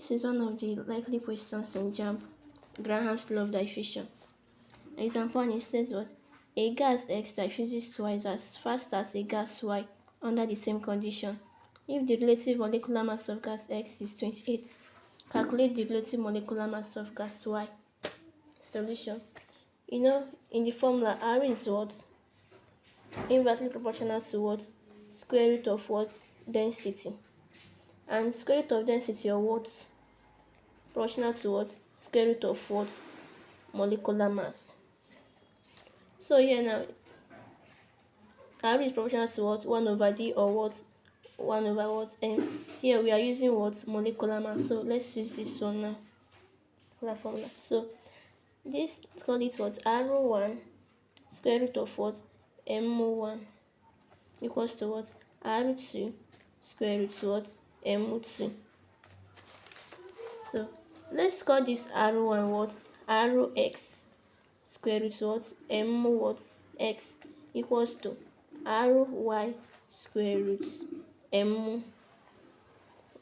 This is one of the likely questions in JAMB, Graham's law of diffusion. Example 1, it says what? A gas X diffuses twice as fast as a gas Y under the same condition. If the relative molecular mass of gas X is 28, calculate the relative molecular mass of gas Y. Solution. In the formula, R is what? Inversely proportional to what? Square root of what? Density. And square root of density or what? Proportional to what? Square root of what? Molecular mass. So here now, R is proportional to what? 1 over D or what? 1 over what? M. Here we are using what? Molecular mass. So let's use this one now. Formula. So this, call it what? R1 square root of what? M1 equals to what? R2 square root of what? M2. So let's call this R1 what? Rx square root what? M what? X equals to Ry square root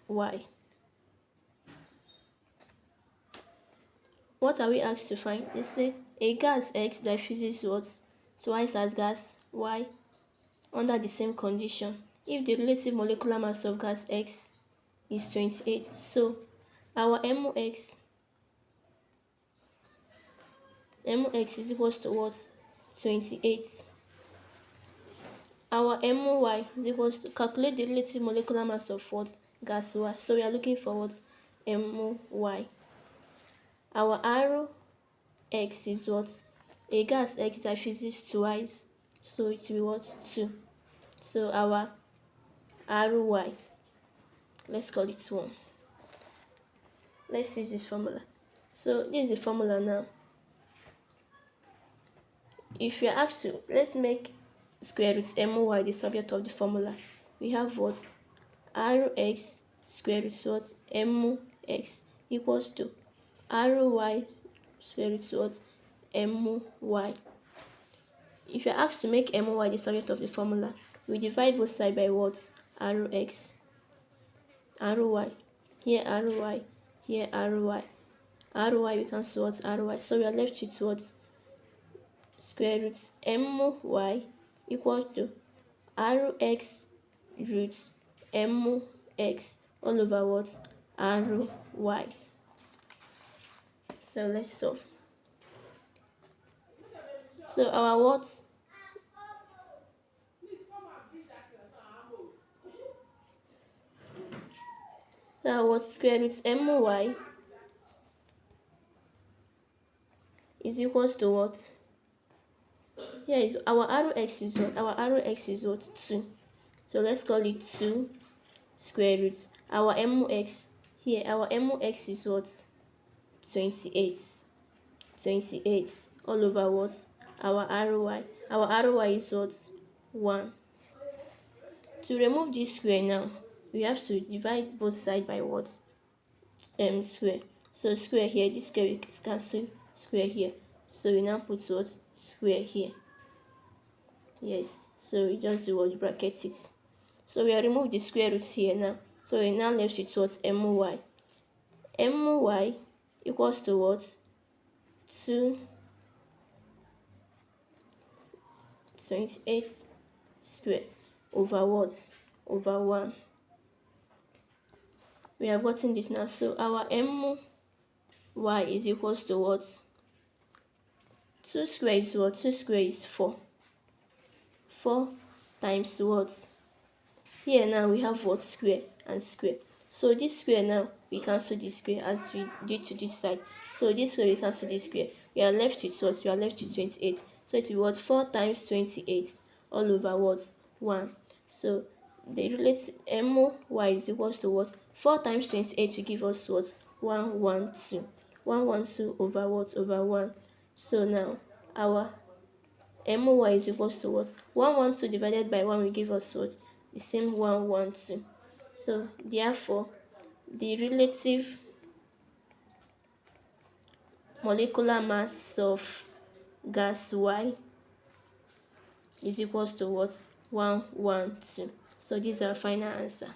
My. What are we asked to find? They say a gas X diffuses what? Twice as gas Y under the same condition if the relative molecular mass of gas X is 28. So our MX is equals to what? 28. Our My is equals to, calculate the relative molecular mass of what? Gas Y. So we are looking for what? My. Our Rx is what? A gas X diffuses twice, so it will be what? 2. So our Ry, let's call it 1. Let's use this formula. So this is the formula now. If you are asked to, let's make square root My the subject of the formula. We have what? Rx square root what? Mx equals to Ry square root what? My. If you are asked to make My the subject of the formula, we divide both sides by what? Rx. Ry. Here Ry. Here Ry. Ry we cancel what? Ry. So we are left with what? Square root My equals to Rx root Mx all over what? Ry. So let's solve. So our what? So our what? Square root My is equals to what? Here is our Rx is what? Our Rx is what? 2. So let's call it 2 square root. Our Mx, here our Mx is what? 28. 28 all over what? Our Ry. Our Ry is what? 1. To remove this square now, we have to divide both sides by what? Square. So square here, this square we cancel square here. So we now put what? Square here. Yes, so we just do what? Bracket it. So we have removed the square root here now. So we now left with what? My. My equals to what? 2 28 square over what? Over 1. We have gotten this now. So our My is equals to what? 2 square is what? 2 square is 4. 4 times what? Here now we have what? Square and square. So this square now, we cancel this square as we did to this side. So this square we cancel this square. We are left with what? We are left with 28. So it will be what? 4 times 28 all over what? 1. So the relative My is equals to what? 4 times 28 will give us what? 112. 112 over what? Over 1. So now our My is equals to what? 112 divided by 1 will give us what? The same 112. So therefore, the relative molecular mass of gas Y is equals to what? 112. So this is our final answer.